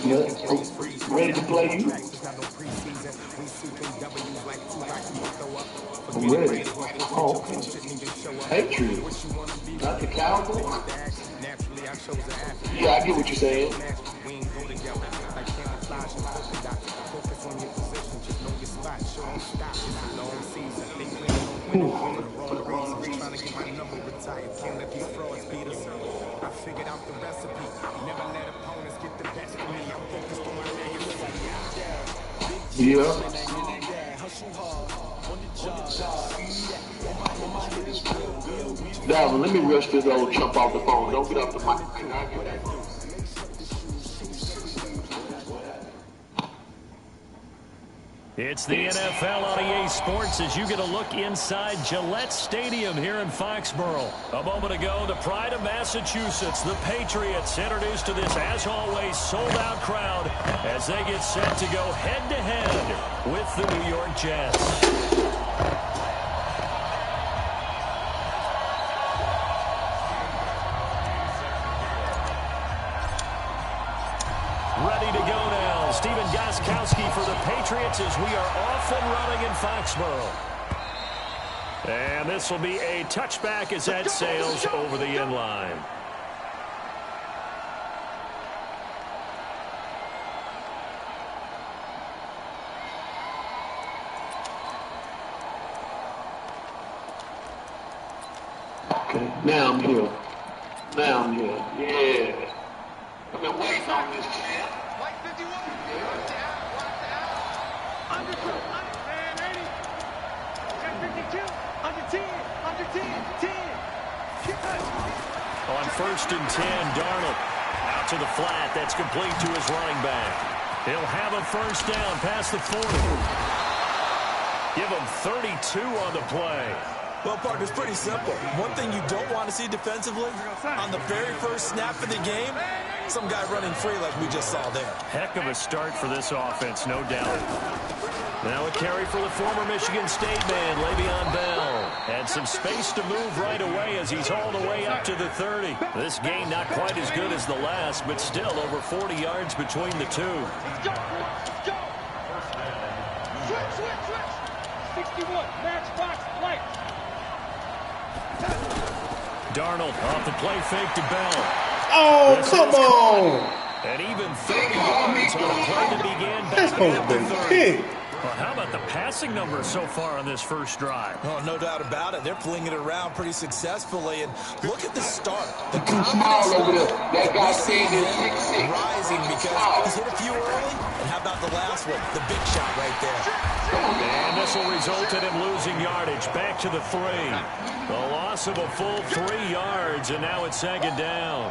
Yeah. Ready to play you? I'm ready. Oh, Patriots. Not the Cowboys? Yeah, I get what you're saying. I figured out the recipe. Never let opponents get the best of me. I'm focused on my Dalvin, let me rush this old chump off the phone. Don't get off the mic. Can I get that? It's the NFL on EA Sports as you get a look inside Gillette Stadium here in Foxborough. A moment ago, the pride of Massachusetts, the Patriots, introduced to this, as always, sold-out crowd as they get set to go head-to-head with the New York Jets. Ready to go now. Stephen Gostkowski for the Patriots as we are off and running in Foxborough. And this will be a touchback as that sails over the end line. Okay, now I'm here. Now I'm here. Yeah. I've been waiting on this chance. White 51. Watch out. Under 80. 10-52. Under 10. Under 10. 10. On 1st and 10, Darnold out to the flat. That's complete to his running back. He'll have a first down past the 40. Give him 32 on the play. Well, partner, it's pretty simple. One thing you don't want to see defensively, on the very first snap of the game, some guy running free like we just saw there. Heck of a start for this offense, no doubt. Now a carry for the former Michigan State man, Le'Veon Bell. Had some space to move right away as he's hauled away up to the 30. This game not quite as good as the last, but still over 40 yards between the two. Let's go. Let's go. Switch. 61. Matchbox lights. Darnold off the play fake to Bell. Oh, come on. And even 30 yards on a play that began back That's supposed to at be the 30. picked. Well, how about the passing numbers so far on this first drive? Oh, no doubt about it. They're flinging it around pretty successfully. And look at the start. The Too small over there. That guy seeing stayed in him 6'6". rising because he's hit a few early. And how about the last one? The big shot right there. And this will result in him losing yardage back to the 3. The loss of a full 3 yards, and now it's 2nd down.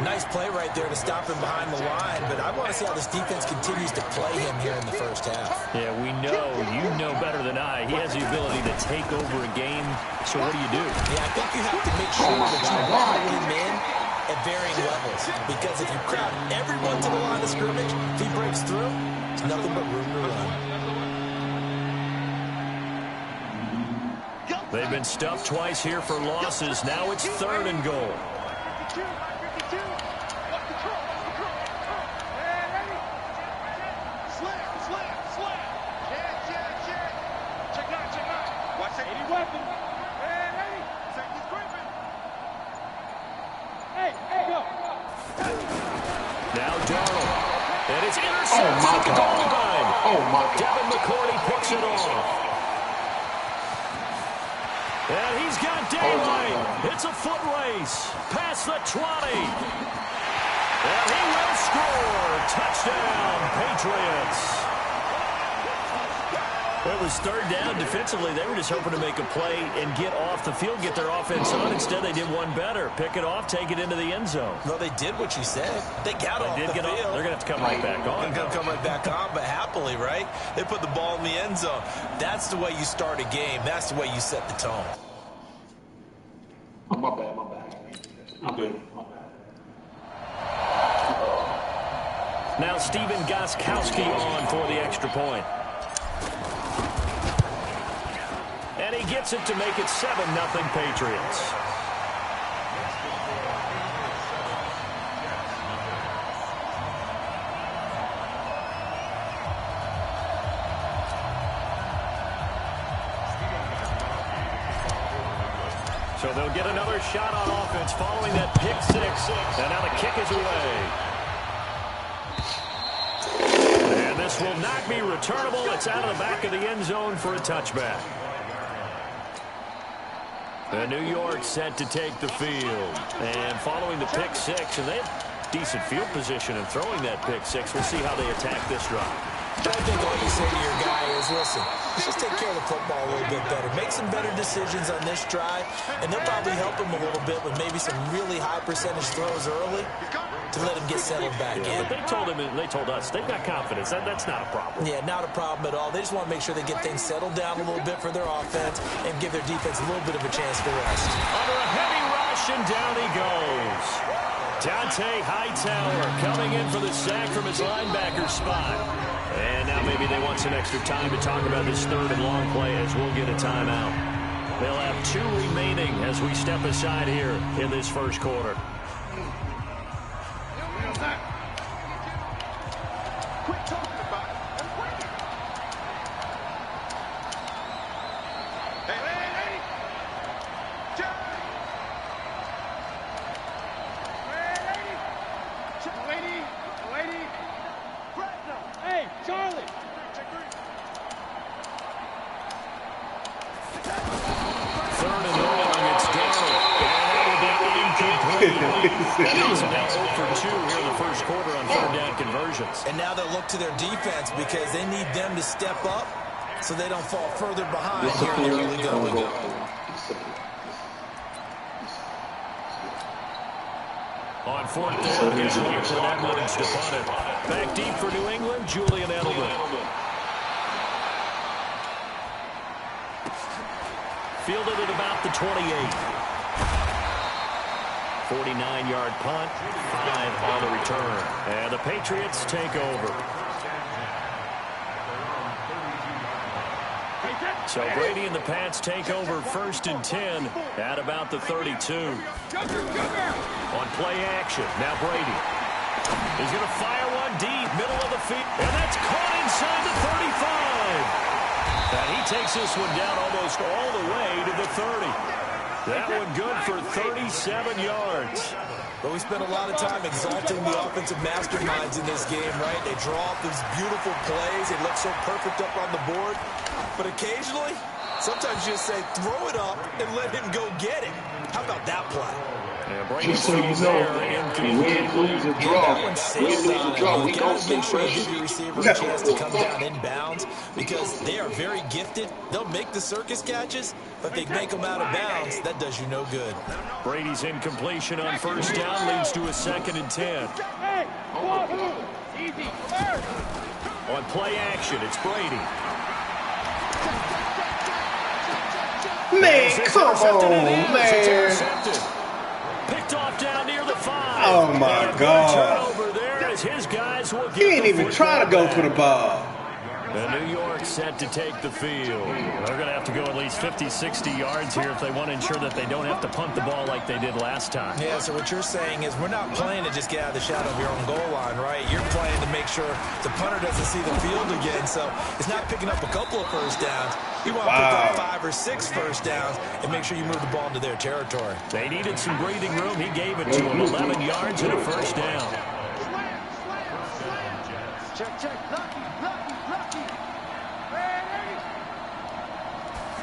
Nice play right there to stop him behind the line, but I want to see how this defense continues to play him here in the first half. Yeah, we know, you know better than I, he has the ability to take over a game, so what do you do? Yeah, I think you have to make sure that you rattle him in at varying levels, because if you crowd everyone to the line of scrimmage, if he breaks through, it's nothing but room to run. They've been stuffed twice here for losses. Now it's 3rd and goal. Now Darnold. And it's intercepted at the goal line. Oh, my God. Devin McCourty picks it off. And he's got daylight. It's a foot race. Past the 20. And he will score. Touchdown, Patriots. It was 3rd down. Defensively, they were just hoping to make a play and get off the field, get their offense on. Instead, they did one better. Pick it off, take it into the end zone. Well, they did what you said. They got off the field. They're going to have to come right back on. They're going to come right back on, but happily, right? They put the ball in the end zone. That's the way you start a game. That's the way you set the tone. Oh, my bad. I'm good. My bad. Now Stephen Gostkowski on for the extra point. And he gets it to make it 7-0 Patriots. So they'll get another shot on offense following that pick six. And now the kick is away. And this will not be returnable. It's out of the back of the end zone for a touchback. The New York set to take the field. And following the pick six, and they have decent field position in throwing that pick six. We'll see how they attack this drive. I think all you say to your guy is, listen, let's just take care of the football a little bit better. Make some better decisions on this drive, and they'll probably help him a little bit with maybe some really high percentage throws early to let him get settled back in. But they told us they've got confidence. That's not a problem. Yeah, not a problem at all. They just want to make sure they get things settled down a little bit for their offense and give their defense a little bit of a chance to rest. Under a heavy rush, and down he goes. Dante Hightower coming in for the sack from his linebacker spot. And now maybe they want some extra time to talk about this third and long play as we'll get a timeout. They'll have 2 remaining as we step aside here in this first quarter. And now they'll look to their defense because they need them to step up so they don't fall further behind here in the early going. On 4th down, here's Lakeland Edwards to punt it. Back deep for New England, Julian Edelman. Fielded at about the 28. 49-yard punt, 5 on the return. And the Patriots take over. So Brady and the Pats take over 1st and 10 at about the 32. On play action, now Brady. He's going to fire one deep, middle of the field. And that's caught inside the 35. And he takes this one down almost all the way to the 30. That one good for 37 yards. But we spent a lot of time exalting the offensive masterminds in this game, right? They draw up these beautiful plays. They look so perfect up on the board. But occasionally, sometimes you just say, throw it up and let him go get it. How about that play? Just so you know, win, lose, or draw. We don't make sure you give your receiver a chance to come down inbounds because they are very gifted. They'll make the circus catches, but they make them out of bounds. That does you no good. Brady's incompletion on 1st down leads to a 2nd and 10. On play action, it's Brady. Man, come on, man. Picked off down near the 5. Oh, my God. Turnover there as his guys will He ain't even trying to go for the ball. The New York set to take the field. They're going to have to go at least 50, 60 yards here if they want to ensure that they don't have to punt the ball like they did last time. Yeah, so what you're saying is we're not playing to just get out of the shadow of your own goal line, right? You're playing to make sure the punter doesn't see the field again. So it's not picking up a couple of first downs. You want to pick up 5 or 6 first downs and make sure you move the ball into their territory. They needed some breathing room. He gave it to them. 11 yards and a first down. Check.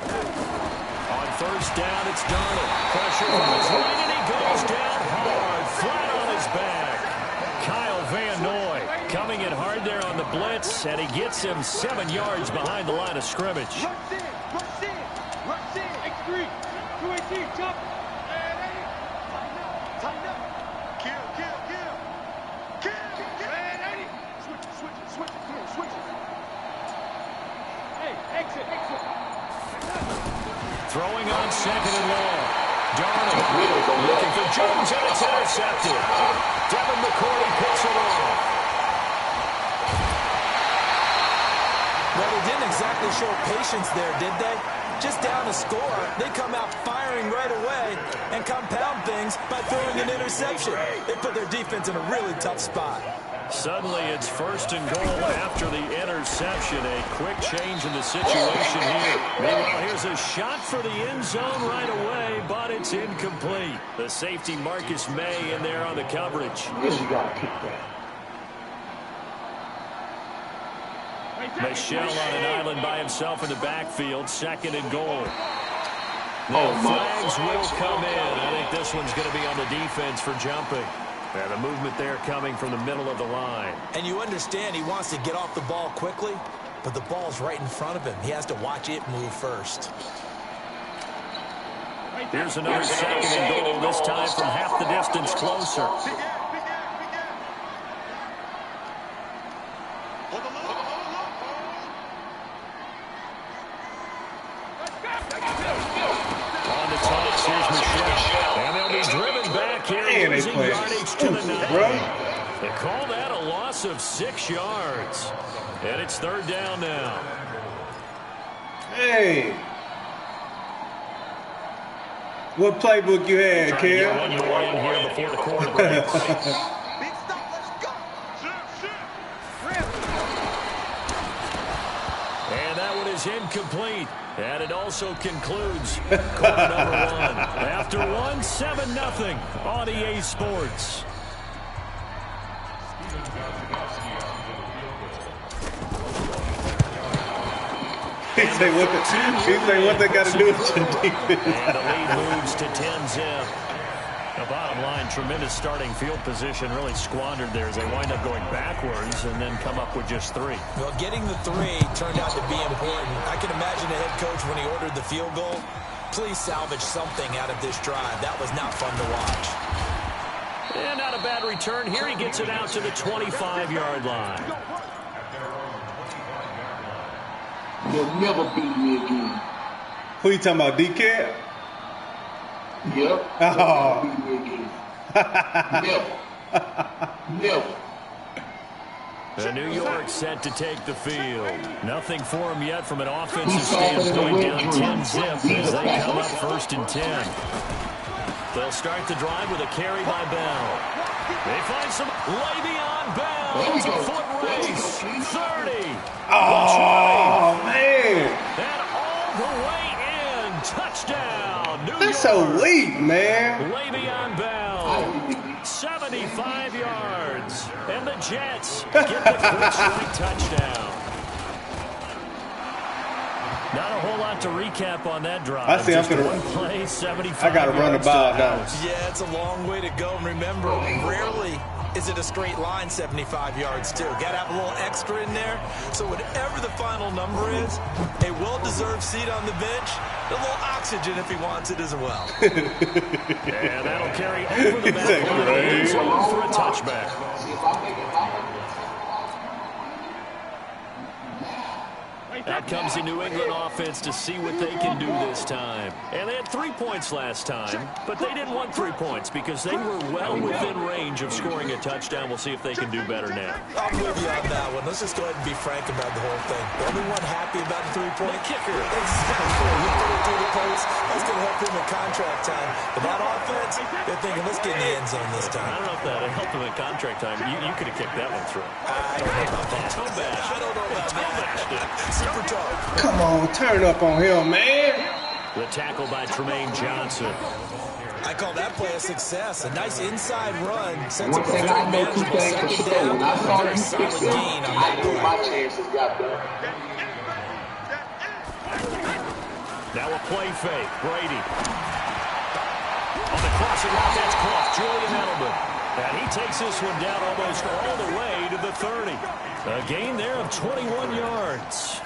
On 1st down, it's Darnold. Pressure from his right, and he goes down hard, flat on his back. Kyle Van Noy coming in hard there on the blitz, and he gets him 7 yards behind the line of scrimmage. Rush in, X3, 218, jump. Tighten up. Kill. Switch it. Hey, exit. Throwing on 2nd and long. Darnold looking for Jones, and it's intercepted. Devin McCourty picks it off. Well, they didn't exactly show patience there, did they? Just down a score, they come out firing right away and compound things by throwing an interception. They put their defense in a really tough spot. Suddenly, it's 1st and goal after the interception. A quick change in the situation here. Meanwhile, here's a shot for the end zone right away, but it's incomplete. The safety Marcus May in there on the coverage. Yes, you got to kick that. Michelle on an island by himself in the backfield. 2nd and goal. Now flags will come in. I think this one's going to be on the defense for jumping. And the movement there coming from the middle of the line. And you understand he wants to get off the ball quickly, but the ball's right in front of him. He has to watch it move first. Here's another 2nd and goal, this time from half the distance closer. On the toss, here's Michelle. And they'll be driven back here, losing yardage to the 9. They call that a loss of 6 yards. And it's 3rd down now. Hey. What playbook you had, Kel? One more in here before the quarter breaks. And that one is incomplete. And it also concludes quarter number 1. After 1, 7-0 on EA Sports. He say what they got to do with your defense. And the lead moves to 10-zip. The bottom line, tremendous starting field position, really squandered there as they wind up going backwards and then come up with just 3. Well, getting the 3 turned out to be important. I can imagine the head coach when he ordered the field goal. Please salvage something out of this drive. That was not fun to watch. And not a bad return. Here he gets it out to the 25-yard line. They'll never beat me again. Who you talking about, DK? Yep. Oh. Beat me again. Never. The New York set to take the field. Nothing for him yet from an offensive standpoint, down 10-zip as they come up 1st and 10. They'll start the drive with a carry by Bell. They find some Le'Veon Bell. It's a foot race. 30. Oh, man. And all the way in. Touchdown. New York. That's so weak, man. Le'Veon Bell. 75 yards. And the Jets get the quick strike touchdown. Not a whole lot to recap on that drive. I see. Just one play, 75 I got to run the ball down. Yeah, it's a long way to go. And remember, rarely is it a straight line 75 yards, too. Got to have a little extra in there. So whatever the final number is, a well-deserved seat on the bench, a little oxygen if he wants it as well. And that'll carry over the back line for a touchback. Out comes the New England offense to see what they can do this time. And they had 3 points last time, but they didn't want 3 points because they were well within range of scoring a touchdown. We'll see if they can do better now. I'm with you on that one. Let's just go ahead and be frank about the whole thing. The only one happy about the 3-point kicker. Exactly. He put it through the post. That's going to help him in contract time. But that offense, they're thinking, let's get in the end zone this time. I don't know if that helped him in contract time. You could have kicked that one through. I don't know about that. I don't know about that. Come on, turn up on him, man. The tackle by Tremaine Johnson. I call that play a success. A nice inside run. Sets One up a thing I know, two manageable things for second sure. down. When I saw Very you solid fix them, gain on I that knew play. my chances got better. Now a play fake. Brady. On the crossing route, that's caught. Julian Edelman. And he takes this one down almost all the way to the 30. A gain there of 21 yards.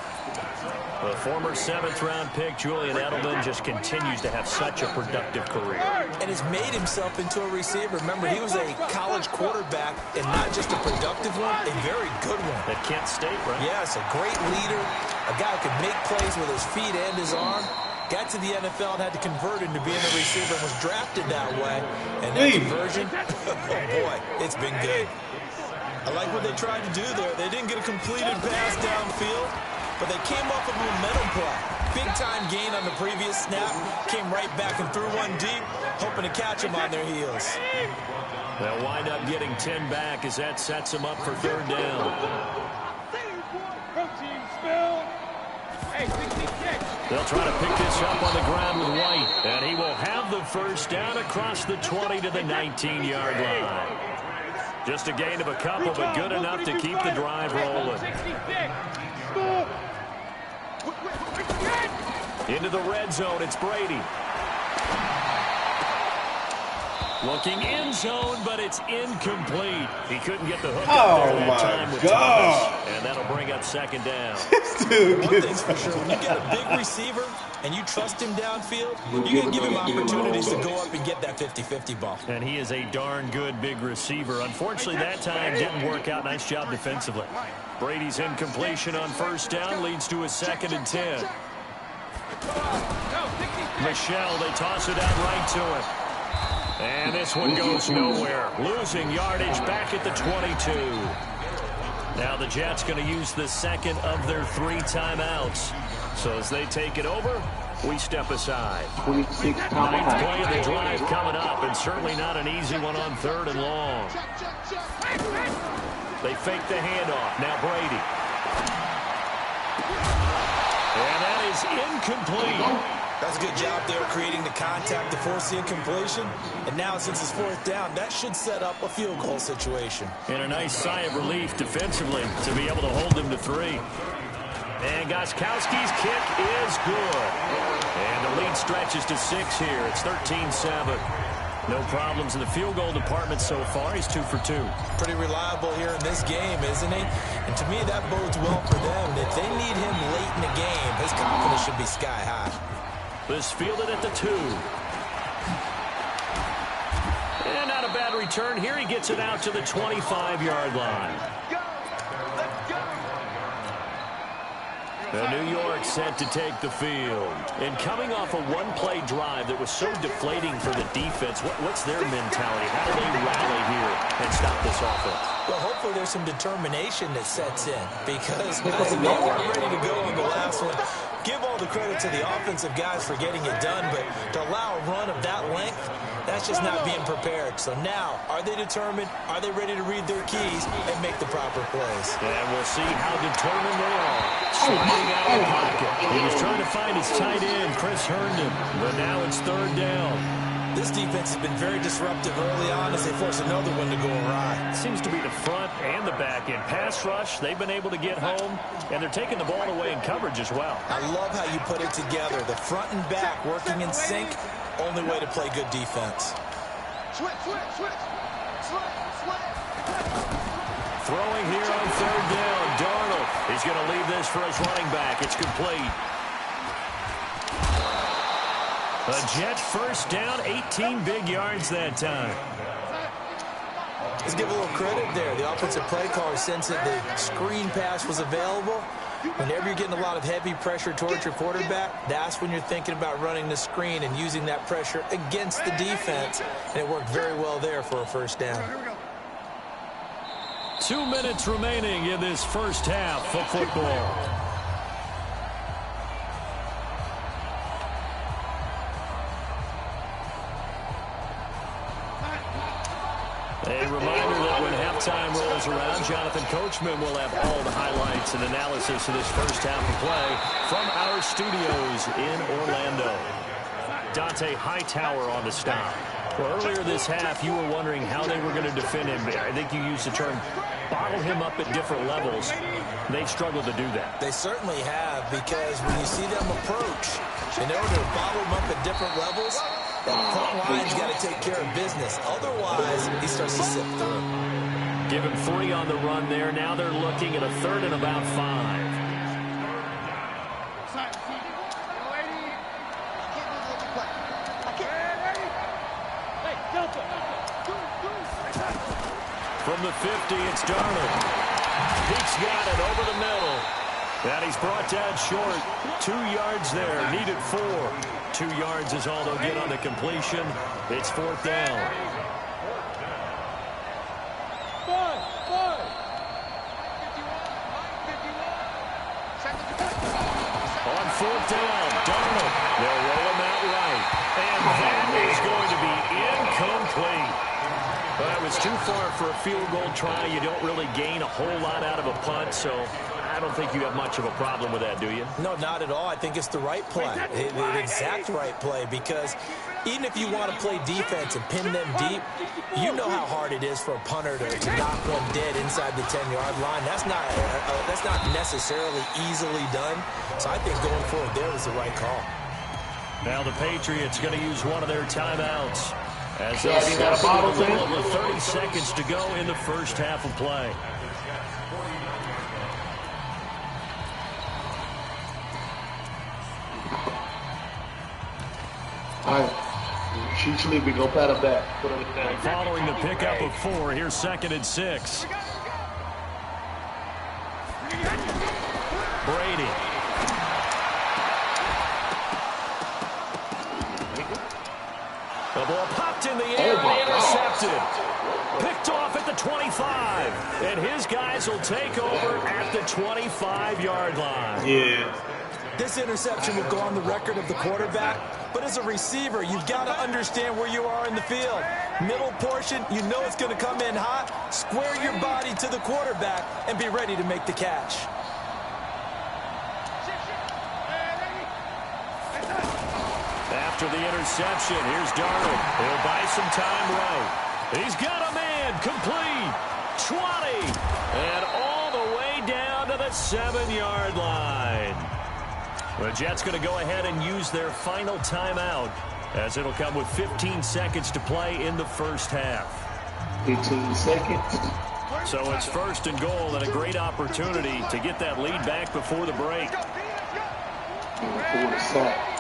The former 7th-round pick, Julian Edelman, just continues to have such a productive career. And has made himself into a receiver. Remember, he was a college quarterback, and not just a productive one, a very good one. At Kent State, right? Yes, a great leader, a guy who could make plays with his feet and his arm. Got to the NFL and had to convert into being a receiver and was drafted that way. And that conversion, oh boy, it's been good. I like what they tried to do there. They didn't get a completed pass downfield. but they came off a momentum play. Big-time gain on the previous snap, came right back and threw one deep, hoping to catch them on their heels. They'll wind up getting 10 back as that sets them up for third down. They'll try to pick this up on the ground with White, and he will have the first down across the 20 to the 19-yard line. Just a gain of a couple, but good enough to keep the drive rolling. Into the red zone, it's Brady. Looking end zone, but it's incomplete. He couldn't get the hook up there that time with Thomas, and that'll bring up second down. One thing's for sure, when you get a big receiver and you trust him downfield, you can give him opportunities to go up and get that 50-50 ball. And he is a darn good big receiver. Unfortunately, that time didn't work out. Nice job defensively. Brady's incompletion on first down leads to a 2nd and 10. Michelle, they toss it out right to him. And this one goes nowhere. Losing yardage back at the 22. Now the Jets going to use the second of their 3 timeouts. So as they take it over, we step aside. 26 9th play of the drive coming up, and certainly not an easy one on 3rd and long. They fake the handoff. Now Brady. And that is incomplete. That's a good job there creating the contact to force the incompletion. And now since it's 4th down, that should set up a field goal situation. And a nice sigh of relief defensively to be able to hold them to 3. And Gostkowski's kick is good. And the lead stretches to 6 here. It's 13-7. No problems in the field goal department so far. He's 2 for 2. Pretty reliable here in this game, isn't he? And to me, that bodes well for them. If they need him late in the game, his confidence should be sky high. This fielded at the 2. And not a bad return here. He gets it out to the 25-yard line. And New York set to take the field. And coming off a one-play drive that was so deflating for the defense, what's their mentality? How do they rally here and stop this offense? Well, hopefully there's some determination that sets in, because they weren't ready to go on the last one. Give all the credit to the offensive guys for getting it done, but to allow a run of that length, that's just not being prepared. So now, are they determined? Are they ready to read their keys and make the proper plays? And we'll see how determined they are. Sliding out of the pocket. He was trying to find his tight end, Chris Herndon, but now it's 3rd down. This defense has been very disruptive early on as they force another one to go awry. Seems to be the front and the back end. Pass rush, they've been able to get home, and they're taking the ball away in coverage as well. I love how you put it together. The front and back working in sync, only way to play good defense. Throwing here on 3rd down, Darnold. He's going to leave this for his running back. It's complete. A Jet first down, 18 big yards that time. Let's give a little credit there. The offensive play caller sensed that the screen pass was available. Whenever you're getting a lot of heavy pressure towards your quarterback, that's when you're thinking about running the screen and using that pressure against the defense. And it worked very well there for a first down. 2 minutes remaining in this first half of football. A reminder that when halftime rolls around, Jonathan Coachman will have all the highlights and analysis of this first half of play from our studios in Orlando. Dante Hightower on the stop. Well, earlier this half, you were wondering how they were going to defend him. I think you used the term bottle him up at different levels. They've struggled to do that. They certainly have, because when you see them approach, in order to bottle him up at different levels, that front line's got to take care of business. Otherwise, he starts to slip through. Give him 3 on the run there. Now they're looking at a 3rd and about 5. From the 50, it's Darnold. Peek's got it over the middle. And he's brought down short. 2 yards there. Needed 4. 2 yards is all they'll get on the completion. It's 4th down. 4th down. Darnold. They'll roll him out right. And that is going to be incomplete. Well, it was too far for a field goal try. You don't really gain a whole lot out of a punt, so I don't think you have much of a problem with that, do you? No, not at all. I think it's the right play, the exact right play, because even if you want to play defense and pin them deep, you know how hard it is for a punter to knock one dead inside the 10-yard line. That's not necessarily easily done. So I think going forward there was the right call. Now the Patriots going to use one of their timeouts as they step a little over 30 seconds to go in the first half of play. All right. She's sleeping. Go pat him back. Put him down. Following the pickup of 4, here's 2nd and 6. Brady. The ball popped in the air and intercepted. Picked off at the 25. And his guys will take over at the 25-yard line. Yeah. This interception will go on the record of the quarterback, but as a receiver, you've got to understand where you are in the field. Middle portion, you know it's going to come in hot. Square your body to the quarterback and be ready to make the catch. After the interception, here's Darnold. He'll buy some time right. He's got a man complete. 20. And all the way down to the 7-yard line. The Jets going to go ahead and use their final timeout as it'll come with 15 seconds to play in the first half. 15 seconds. So it's 1st and goal and a great opportunity to get that lead back before the break. Before the sack.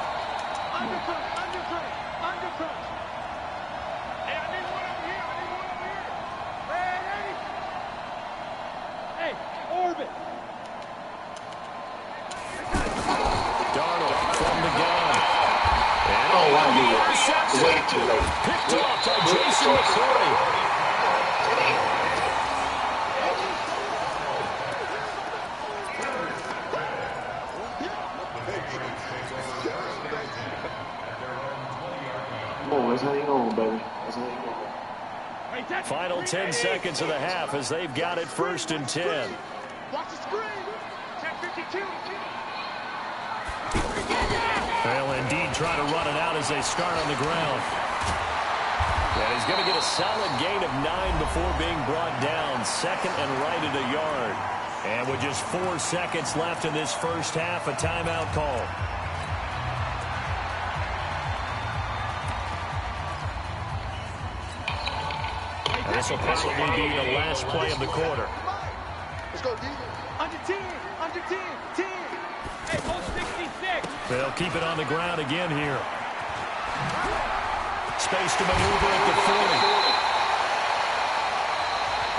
Way too late. Picked off by Jason McCourty. Oh, let's hang on, baby. Let's hang on. Final 10 seconds of the half as they've got it 1st and 10. Watch the screen. 10:52. They'll indeed try to run it out as they start on the ground. And he's going to get a solid gain of 9 before being brought down. 2nd and right at a yard. And with just 4 seconds left in this first half, a timeout call. And this will probably be the last play of the quarter. Let's go, D. Under 10. Under 10. 10. Hey, 66. They'll keep it on the ground again here. Space to maneuver at the 40.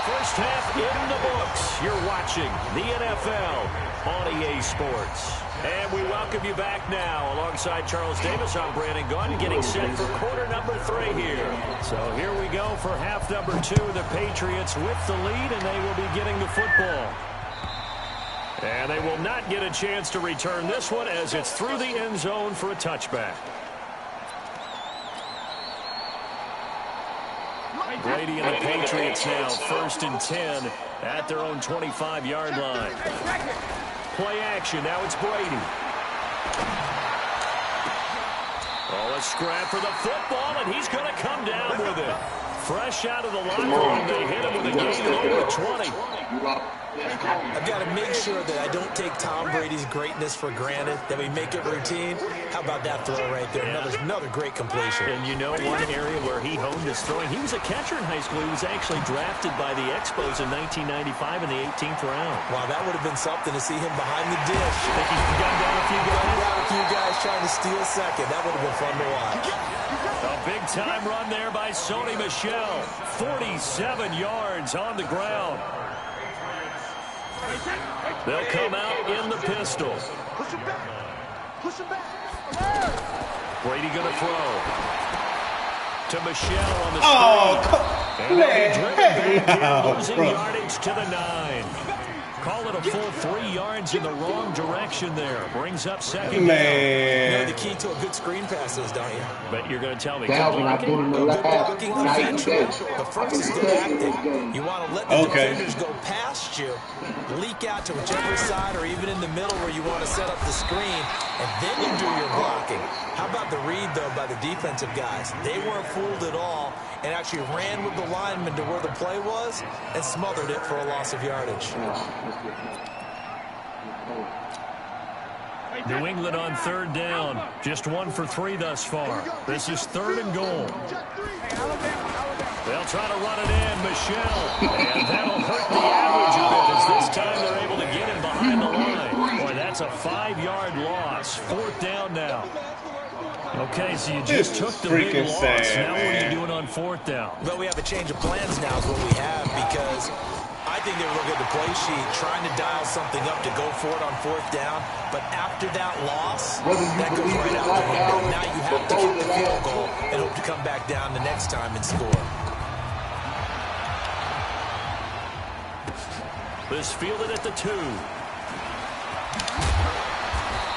First half in the books. You're watching the NFL on EA Sports. And we welcome you back now. Alongside Charles Davis, I'm Brandon Gunn, getting set for quarter number 3 here. So here we go for half number 2. The Patriots with the lead, and they will be getting the football. And they will not get a chance to return this one as it's through the end zone for a touchback. Brady and the Patriots now 1st and 10 at their own 25-yard line. Play action. Now it's Brady. Oh, a scrap for the football, and he's going to come down with it. Fresh out of the locker room, they hit him with a gain of over 20. I've got to make sure that I don't take Tom Brady's greatness for granted, that we make it routine. How about that throw right there? Another great completion. And you know one area where he honed his throwing? He was a catcher in high school. He was actually drafted by the Expos in 1995 in the 18th round. Wow, that would have been something to see him behind the dish. Think he's gunned down a few guys? Gunned down a few guys trying to steal second. That would have been fun to watch. A big-time run there by Sony Michel. 47 yards on the ground. They'll come out in the pistol. Push him back. Push him back. Brady going to throw. To Michel on the Oh, screen. And they'll be driven back in, losing bro. yardage to the 9. Call it a full 3 yards in the wrong direction there. Brings up second Man. down. You know the key to a good screen pass is, don't you? But you're going to tell me. Dalvin, I did him the Good last blocking night eventually, today. but first is good acting. You want to let the defenders go past you, leak out to whichever side or even in the middle where you want to set up the screen, and then you do your blocking. How about the read, though, by the defensive guys? They weren't fooled at all and actually ran with the lineman to where the play was and smothered it for a loss of yardage. New England on third down. Just 1 for 3 thus far. This is 3rd and goal. They'll try to run it in. Michelle. And that'll hurt the average a bit as this time they're able to get him behind the line. Boy, that's a 5-yard loss. 4th down now. Okay, so you just took the big loss. Now what are you doing on 4th down? Well, we have a change of plans now is what we have, because I think they were looking at the play sheet, trying to dial something up to go for it on 4th down. But after that loss, that goes right out the window. Now you have to kick the field goal and hope to come back down the next time and score. This fielded at the 2.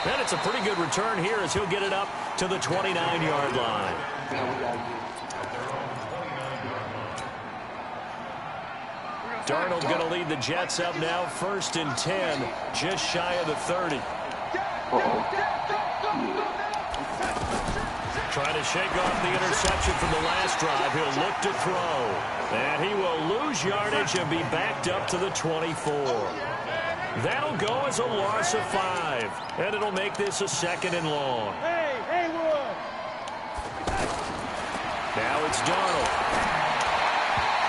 And it's a pretty good return here as he'll get it up to the 29-yard line. Darnold going to lead the Jets up now, 1st and 10, just shy of the 30. Trying to shake off the interception from the last drive. He'll look to throw. And he will lose yardage and be backed up to the 24. That'll go as a loss of 5. And it'll make this a 2nd and long. Now it's Darnold.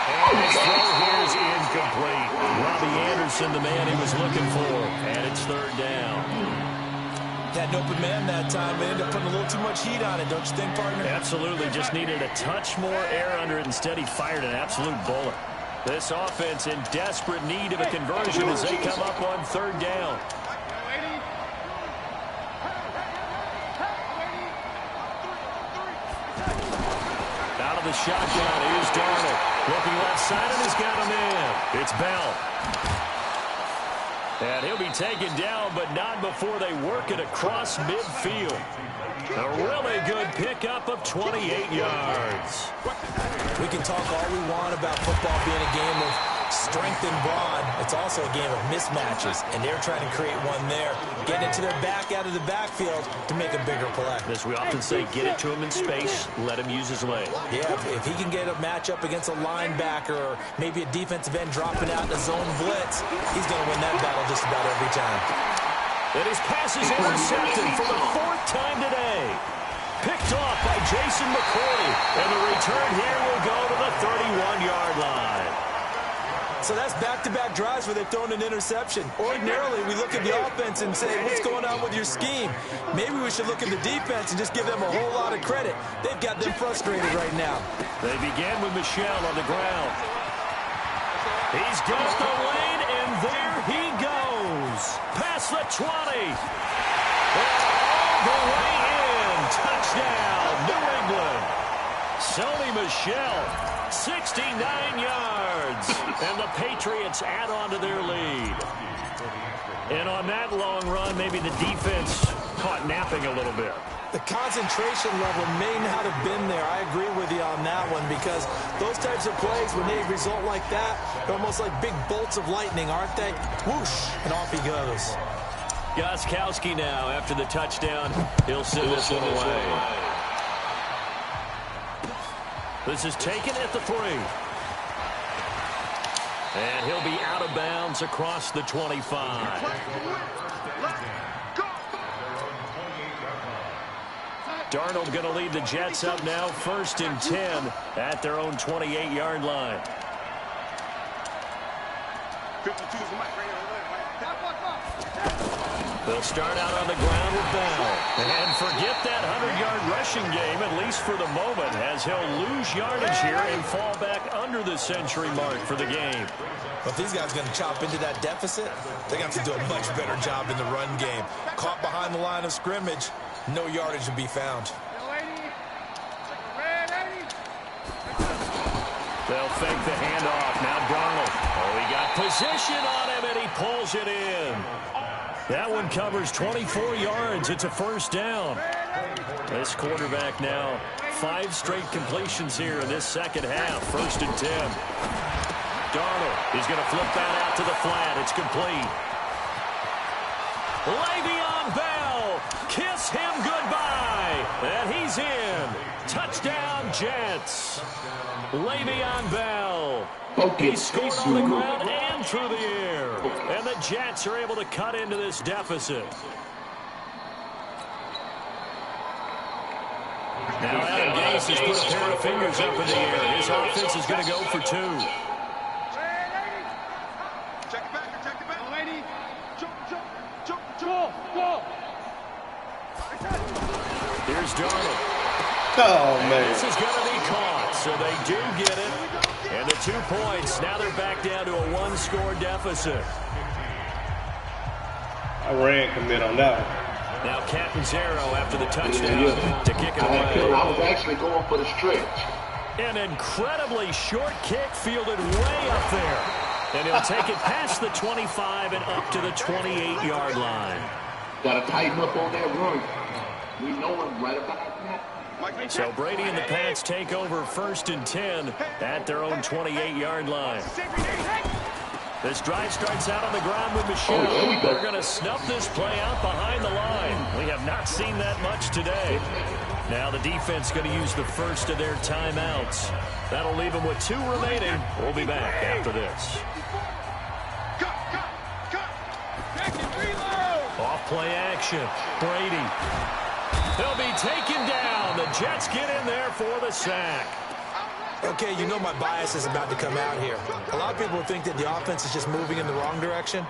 And his throw here is incomplete. Robbie Anderson, the man he was looking for. And it's 3rd down. Had an open man that time, but ended up putting a little too much heat on it, don't you think, partner? Absolutely. Just needed a touch more air under it. Instead, he fired an absolute bullet. This offense in desperate need of a conversion as they come up on 3rd down. Out of the shotgun is Darnold. Looking left side, and he's got a man. It's Bell. And he'll be taken down, but not before they work it across midfield. A really good pickup of 28 yards. We can talk all we want about football being a game of strength and brawn. It's also a game of mismatches, and they're trying to create one there, getting it to their back out of the backfield to make a bigger play. As we often say, get it to him in space, let him use his leg. Yeah, if he can get a matchup against a linebacker or maybe a defensive end dropping out in a zone blitz, he's going to win that battle just about every time. And his pass is intercepted for the 4th time today. Picked off by Jason McCourty. And the return here will go to the 31-yard line. So that's back-to-back drives where they've thrown an interception. Ordinarily, we look at the offense and say, what's going on with your scheme? Maybe we should look at the defense and just give them a whole lot of credit. They've got them frustrated right now. They began with Michelle on the ground. He's got the lane, and there he goes. Past the 20. And all the way in. Touchdown, New England. Sony Michel, 69 yards. And the Patriots add on to their lead. And on that long run, maybe the defense caught napping a little bit. The concentration level may not have been there. I agree with you on that one, because those types of plays, when they result like that, they're almost like big bolts of lightning, aren't they? Whoosh, and off he goes. Gostkowski now, after the touchdown, he'll send this one away. This is taken at the 3. And he'll be out of bounds across the 25. Darnold going to lead the Jets up now, 1st and 10 at their own 28-yard line. They'll start out on the ground with Bell. And forget that 100-yard rushing game, at least for the moment, as he'll lose yardage here and fall back under the century mark for the game. But if these guys are going to chop into that deficit, they're going to have to do a much better job in the run game. Caught behind the line of scrimmage, no yardage to be found. They'll fake the handoff. Now Darnold. Oh, he got Position on him, and he pulls it in. That one covers 24 yards. It's a first down. This quarterback now 5 straight completions here in this second half. 1st and 10. Darnold is going to flip that out to the flat. It's complete. Le'Veon Bell, kiss him goodbye. And he's in. Touchdown, Jets. Le'Veon Bell. He scored on the ground and through the air. And the Jets are able to cut into this deficit. Now Adam Gase has put a pair of fingers up in the air. His offense is going to go for 2. Check it back, lady. Here's Darnold. Oh, man. This is going to be caught, so they do get it. And the 2 points, now they're back down to a 1-score deficit. I ran commit on that one. Now Catanzaro after the touchdown to kick it away. I was actually going for the stretch. An incredibly short kick fielded way up there. And he'll take it past the 25 and up to the 28-yard line. Got to tighten up on that run. We know it right about that. So Brady and the Pats take over 1st and 10 at their own 28-yard line. This drive starts out on the ground with Michelle. They're going to snuff this play out behind the line. We have not seen that much today. Now the defense going to use the first of their timeouts. That'll leave them with 2 remaining. We'll be back after this. Off play action. Brady. He'll be taken down. The Jets get in there for the sack. Okay, you know my bias is about to come out here. A lot of people think that the offense is just moving in the wrong direction.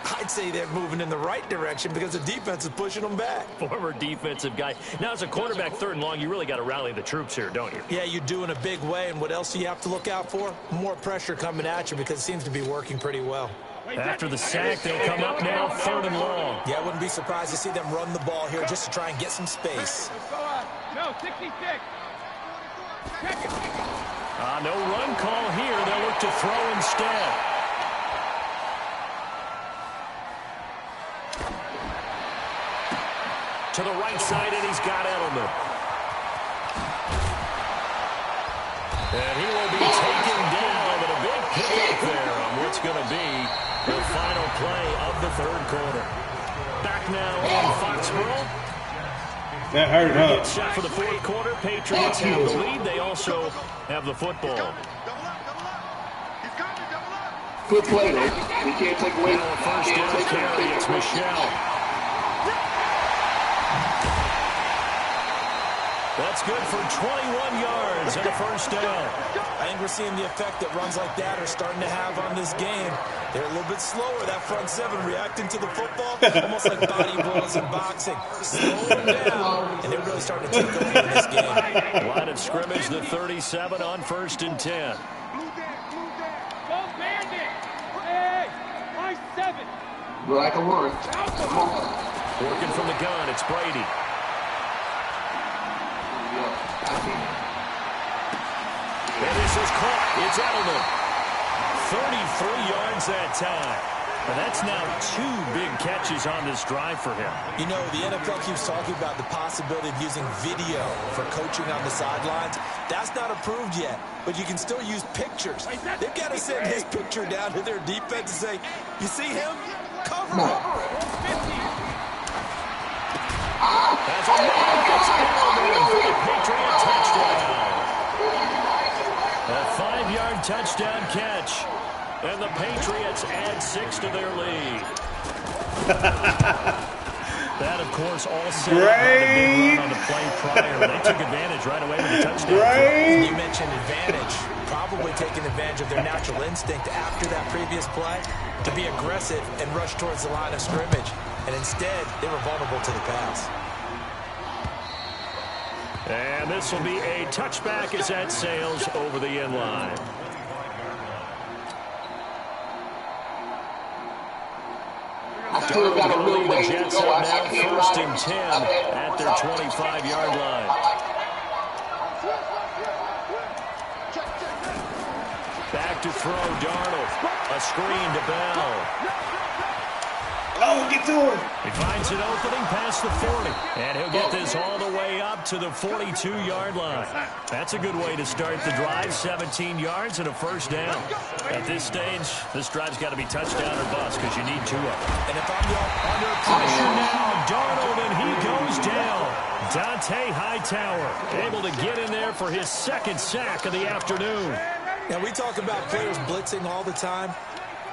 I'd say they're moving in the right direction because the defense is pushing them back. Former defensive guy. Now, as a quarterback 3rd and long, you really got to rally the troops here, don't you? Yeah, you do in a big way. And what else do you have to look out for? More pressure coming at you because it seems to be working pretty well. After the sack, they'll come up now 3rd and long. Yeah, I wouldn't be surprised to see them run the ball here just to try and get some space. No, 66. No run call here. They'll look to throw instead. To the right side, and he's got Edelman. And he will be taken down, but a big pickup there on what's going to be the final play of the 3rd quarter. Back now in Foxborough. That hurt, huh? Set for the 4th quarter. Patriots have the lead. They also have the football. Good play, though. We can't take away the First down carry. It's Michelle. That's good for 21 yards and a first down. I think we're seeing the effect that runs like that are starting to have on this game. They're a little bit slower, that front 7 reacting to the football, almost like body blows in boxing. Slow them down, and they're really starting to take over in this game. Line of scrimmage, the 37 on 1st and 10. Like a run. Working from the gun, it's Brady. And this is caught. It's Edelman. 33 yards that time. And that's now 2 big catches on this drive for him. You know, the NFL keeps talking about the possibility of using video for coaching on the sidelines. That's not approved yet, but you can still use pictures. They've got to send his picture down to their defense and say, you see him? Cover him. That's a Patriot touchdown. A 5-yard touchdown catch. And the Patriots add 6 to their lead. That, of course, all set up by the big run on the play prior. They took advantage right away with the touchdown. You mentioned advantage. Probably taking advantage of their natural instinct after that previous play to be aggressive and rush towards the line of scrimmage. And instead, they were vulnerable to the pass. And this will be a touchback as that sails over the end line. The Jets are now 1st and 10 at their 25-yard line. Back to throw, Darnold. A screen to Bell. Oh, get to him. He finds an opening past the 40, and he'll get this all the way up to the 42-yard line. That's a good way to start the drive, 17 yards and a first down. At this stage, this drive's got to be touchdown or bust because you need 2 of them. And if I'm Under pressure now, Darnold, and he goes down. Dante Hightower able to get in there for his second sack of the afternoon. Now, we talk about players blitzing all the time.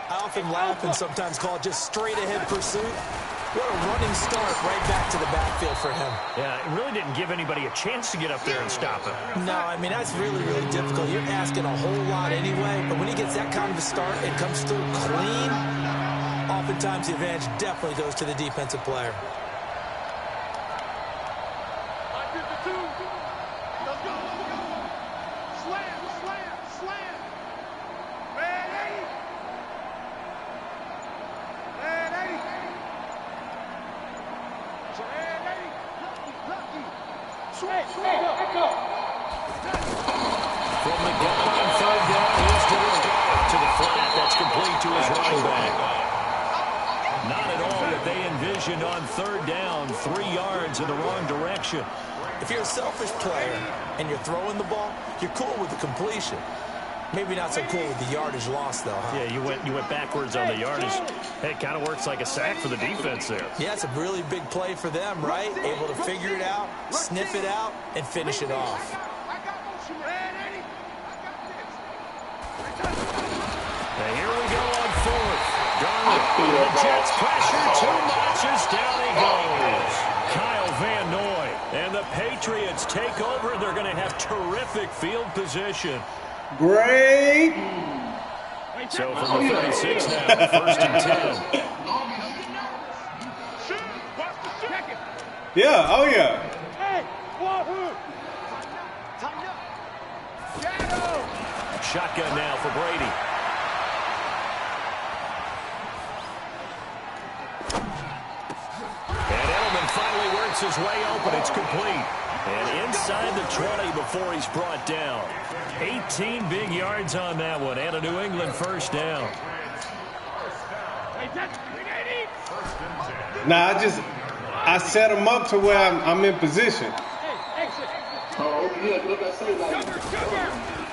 I often laugh and sometimes call it just straight-ahead pursuit. What a running start right back to the backfield for him. Yeah, it really didn't give anybody a chance to get up there and stop him. No, I mean, that's really, really difficult. You're asking a whole lot anyway, but when he gets that kind of a start and comes through clean, oftentimes the advantage definitely goes to the defensive player. From the gun on third down, here's to the flat. That's complete to his running back. Not at all what they envisioned on third down, 3 yards in the wrong direction. If you're a selfish player and you're throwing the ball, you're cool with the completion. Maybe not so cool with the yardage loss, though, huh? Yeah, you went backwards on the yardage. Hey, it kind of works like a sack for the defense there. Yeah, it's a really big play for them, right? Able to figure it out, sniff it out, and finish it off. And here we go on fourth. Darnold, the Jets pressure, too much as down he goes. Kyle Van Noy and the Patriots take over. They're going to have terrific field position. Great. So from the 36 now, first and 10. Yeah, oh yeah. Shotgun now for Brady. And Edelman finally works his way open. It's complete. And inside the 20 before he's brought down. 18 big yards on that one, and a New England first down. Nah, I set him up to where I'm in position.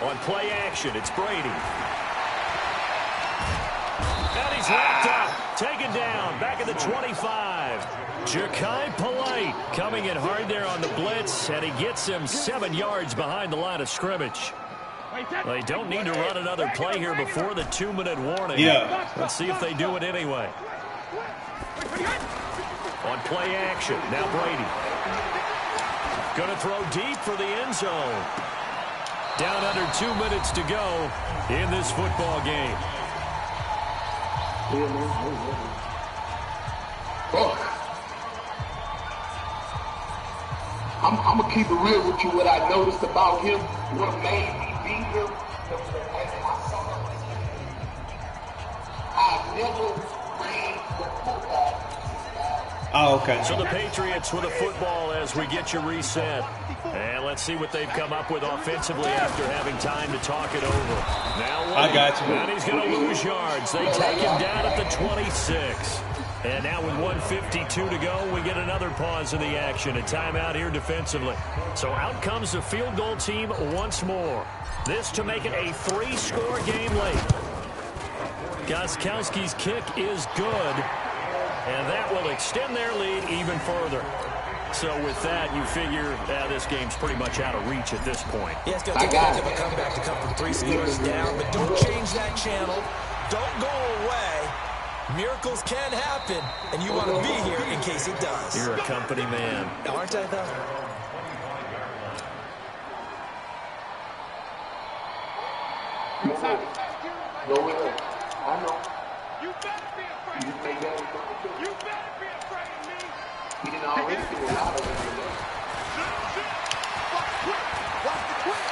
On play action, it's Brady. And he's wrapped up, taken down, back at the 25. Ja'Kai Polite coming in hard there on the blitz, and he gets him 7 yards behind the line of scrimmage. They don't need to run another play here before the 2-minute warning. Yeah. Let's see if they do it anyway. On play action, now Brady. Going to throw deep for the end zone. Down under 2 minutes to go in this football game. I'm going to keep it real with you. What I noticed about him, what made me beat him, I never ran the football. Oh, okay. So the Patriots with a football as we get you reset. And let's see what they've come up with offensively after having time to talk it over. Now I got you. And he's going to lose yards. They take him down at the 26. And now with 1:52 to go, we get another pause in the action. A timeout here defensively. So out comes the field goal team once more. This to make it a 3-score game late. Gostkowski's kick is good. And that will extend their lead even further. So with that, you figure this game's pretty much out of reach at this point. Yeah, it's going to take a comeback to come from 3 scores down, but don't change that channel. Don't go away. Miracles can happen, and you want to be here in case it does. You're a company man. Aren't I, though? No way. I know. You better be afraid of me. You better be afraid of me. He didn't already do a lot of it.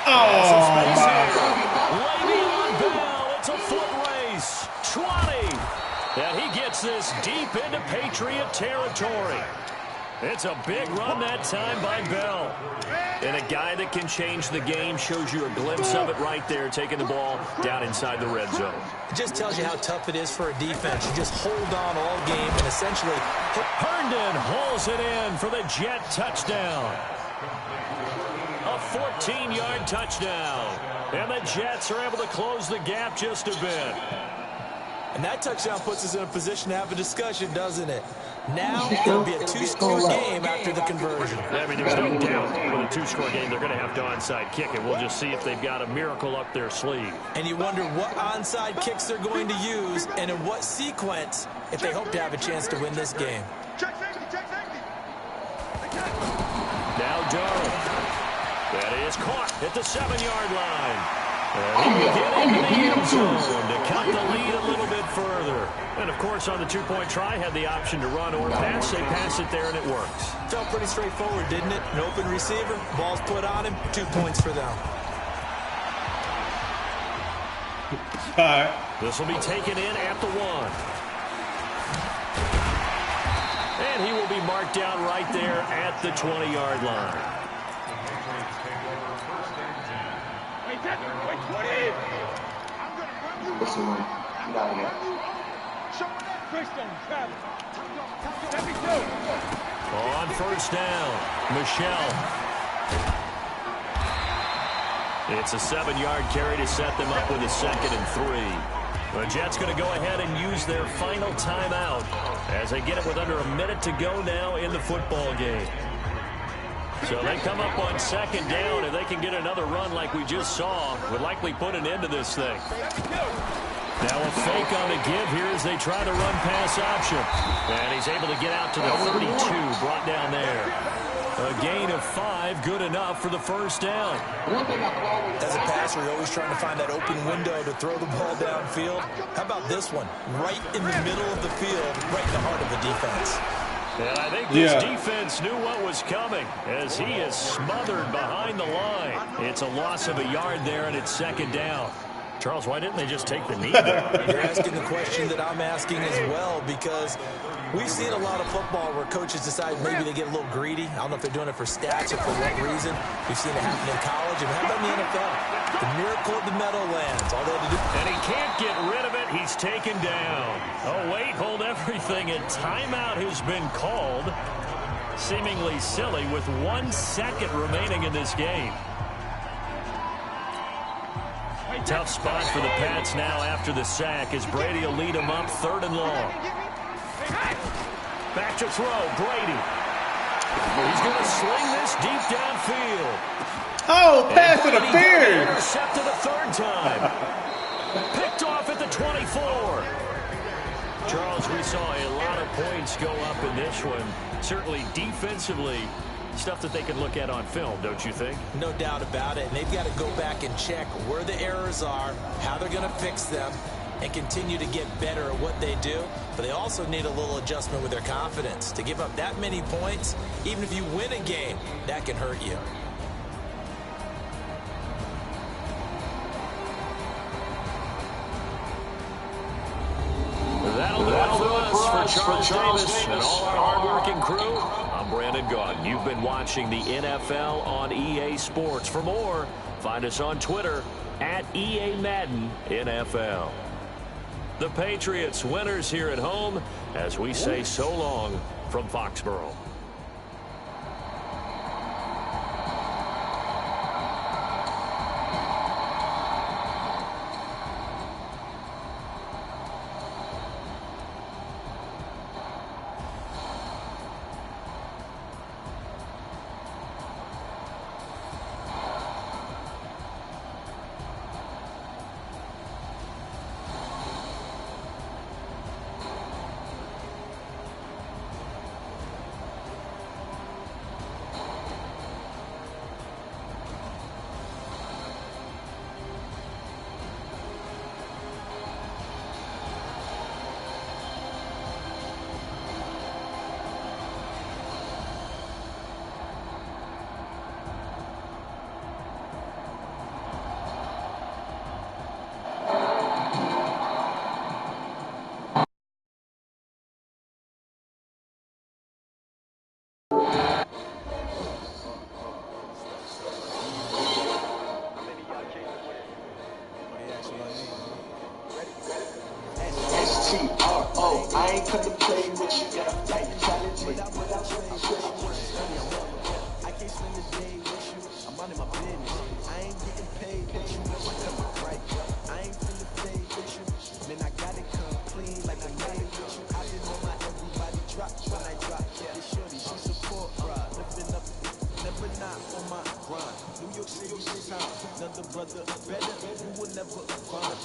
Oh, my God. Le'Veon Bell, it's a foot race. 20. And he gets this deep into Patriot territory. It's a big run that time by Bell. And a guy that can change the game, shows you a glimpse of it right there, taking the ball down inside the red zone. It just tells you how tough it is for a defense. You just hold on all game and essentially... Herndon hauls it in for the Jet touchdown. A 14-yard touchdown. And the Jets are able to close the gap just a bit. And that touchdown puts us in a position to have a discussion, doesn't it? Now it'll be a two-score game after the conversion. I mean, there's no doubt with a two-score game they're going to have to onside kick it. We'll just see if they've got a miracle up their sleeve. And you wonder what onside kicks they're going to use and in what sequence if they hope to have a chance to win this game. Check safety, check safety. Now Darnold. That is caught at the 7-yard line. And he will get into the end zone to cut the lead a little bit further. And, of course, on the two-point try, had the option to run or pass. They pass it there, and it works. Felt pretty straightforward, didn't it? An open receiver, ball's put on him, 2 points for them. All right. This will be taken in at the 1. And he will be marked down right there at the 20-yard line. What's the one? Get out of here. On first down, Michelle. It's a 7-yard carry to set them up with a 2nd and 3. The Jets going to go ahead and use their final timeout as they get it with under a minute to go now in the football game. So they come up on 2nd down. If they can get another run like we just saw, would likely put an end to this thing. Now a fake on the give here as they try the run-pass option. And he's able to get out to the 32, brought down there. A gain of 5, good enough for the first down. As a passer, you're always trying to find that open window to throw the ball downfield. How about this one? Right in the middle of the field, right in the heart of the defense. And I think this defense knew what was coming as he is smothered behind the line. It's a loss of a yard there, and it's 2nd down. Charles, why didn't they just take the knee there? You're asking the question that I'm asking as well, because we've seen a lot of football where coaches decide maybe they get a little greedy. I don't know if they're doing it for stats or for what reason. We've seen it happen in college, and how about in the NFL? The miracle of the Meadowlands. All they had to do. And he can't get rid of it. He's taken down. Oh, wait, hold everything. A timeout has been called. Seemingly silly with 1 second remaining in this game. Tough spot for the Pats now after the sack as Brady will lead them up 3rd and long. Back to throw, Brady. He's going to sling this deep downfield. Oh, pass interference. Intercepted a 3rd time. Picked off at the 24. Charles, we saw a lot of points go up in this one. Certainly defensively, stuff that they can look at on film, don't you think? No doubt about it. And they've got to go back and check where the errors are, how they're going to fix them, and continue to get better at what they do. But they also need a little adjustment with their confidence. To give up that many points, even if you win a game, that can hurt you. That'll do it for us, for Charles Davis and all our hard-working crew. I'm Brandon Gaudin. You've been watching the NFL on EA Sports. For more, find us on Twitter at EA Madden NFL. The Patriots winners here at home as we say so long from Foxborough. S-T-R-O, I ain't come to play with you, got a fight challenge. I can't spend the day with you. I'm minding my business. I ain't getting paid with you. Right. I ain't finna fade with you. Man, I got it come clean like I made it with you. I didn't know my everybody drop when I drop. Yeah, shorty, she support ride. Lifting up, never not on my grind. New York City time. Another brother better. You will never find.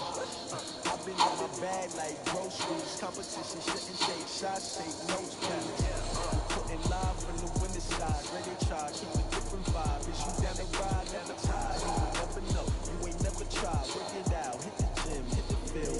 I've been in my bag like groceries. Competition shouldn't take shots, take notes, putting live from the winter side. Ready to try, keep a different vibe. Is you down the ride, never tired. You will never know, you ain't never tried. Work it out, hit the gym, hit the field.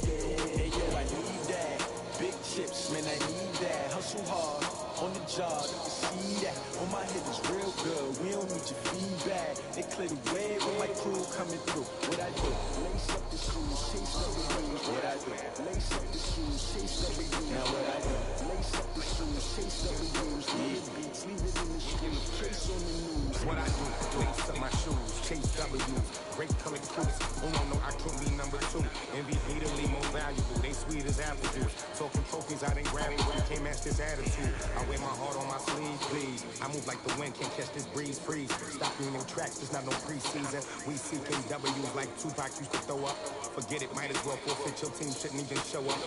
Hey, yo, I need that. Big chips, man, I need that. Hustle hard, on the job, you can see that. On my hit is real good, we don't need your feedback. They clear the way with my crew coming through. What I do? Lace up the shoes, chase up the wings. What I do? Lace up the shoes, chase up the wings. Now what I do? Lace up the shoes, chase up the wings. Leave the beats, leave it in the street, chase on the news. What I do? Lace up my shoes, chase W's. Great color cues. Oh no, I can't be number 2. MVP to leave more valuable. They sweet as apple juice. Talking trophies, I didn't grab it. You can't match this attitude. I wear my heart on my sleeve, please. I move like the wind, can't catch this breeze, freeze. Stop reading tracks, there's not no preseason. We seeking W's like Tupac used to throw up. Forget it, might as well forfeit. Your team shouldn't even show up.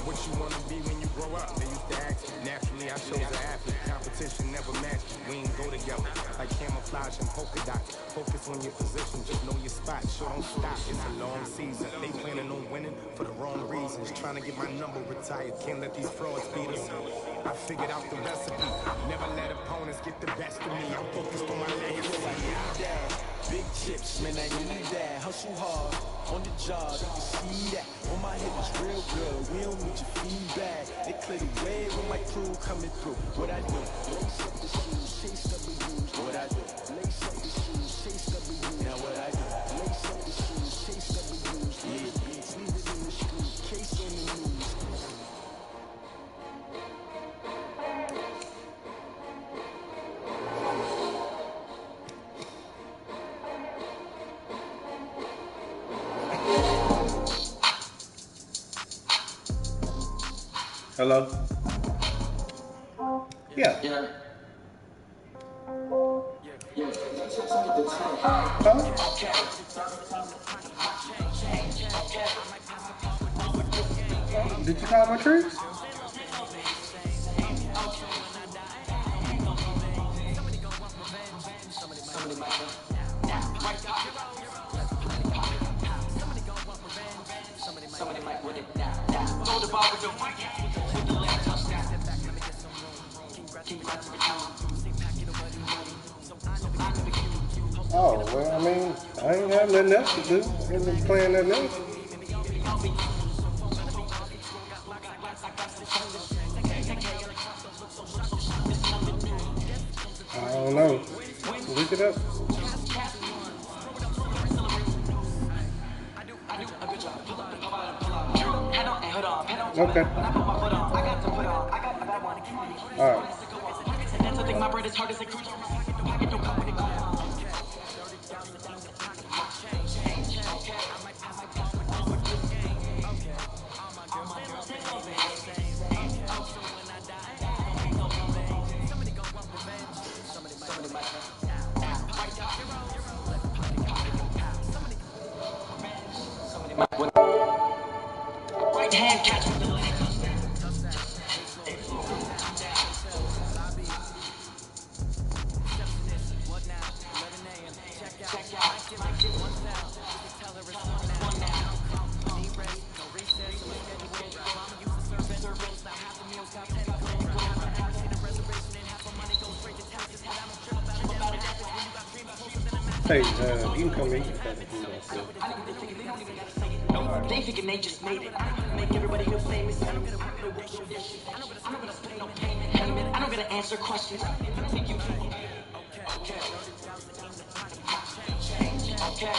What you wanna be when you grow up? They used to ask. Naturally, I chose an athlete. Competition never matched. We ain't go together. Like camouflage and polka dots. Focus on your position, just know your spot. Sure, don't stop. It's a long season. They planning on winning for the wrong reasons. Trying to get my number retired. Can't let these frauds beat us. I figured out the recipe. Never let opponents get the best of me. I'm focused on my legacy. I need that. Big chips, man, I need that. Hustle hard, on the job, you can see that. On my hit is real good, we don't need your feedback. They clear the way with my crew coming through. What I do? Lace up the shoes, chase W's. What I do? Lace up the shoes, chase W's. Now what I do? Lace up the shoes, chase W's. Leave the beats, leave it in the street, case on the news. Hello? Yeah. Yeah. Huh? Did you call my trees? Oh, well, I mean, I ain't have nothing else to do. I ain't been playing nothing else. I don't know. Look it up. Okay. All right. Right hand catch with the leg. Hey, you can come in. They thinking they just made it. Make everybody feel famous. I don't gonna spend no payment. I don't gonna answer questions. Okay.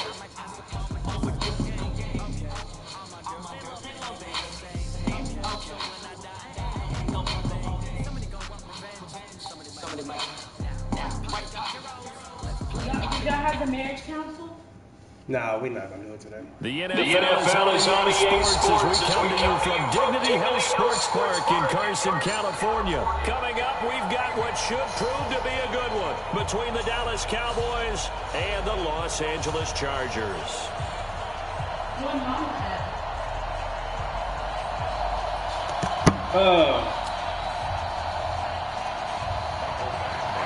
Somebody might. a marriage council? Nah, we're not going to do it today. The NFL is on sports as we come to you from Dignity Health Sports Park in Carson, California. Coming up, we've got what should prove to be a good one between the Dallas Cowboys and the Los Angeles Chargers. One wrong with that.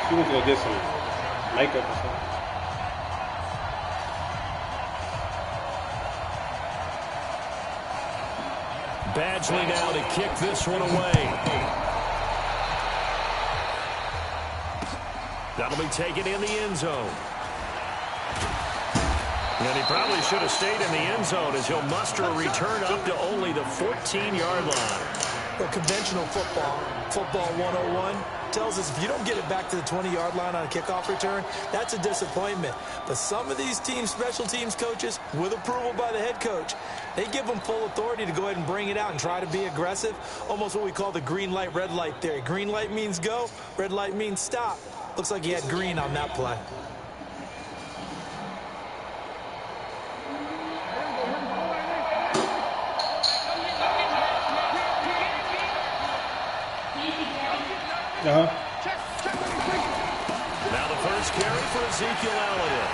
She was going to get some makeup or something. Badgley now to kick this one away. That'll be taken in the end zone. And he probably should have stayed in the end zone as he'll muster a return up to only the 14-yard line. Well, conventional football 101, tells us if you don't get it back to the 20-yard line on a kickoff return, that's a disappointment. But some of these teams, special teams coaches, with approval by the head coach, they give them full authority to go ahead and bring it out and try to be aggressive. Almost what we call the green light, red light theory. Green light means go, red light means stop. Looks like he had green on that play. Now the first carry for Ezekiel Elliott.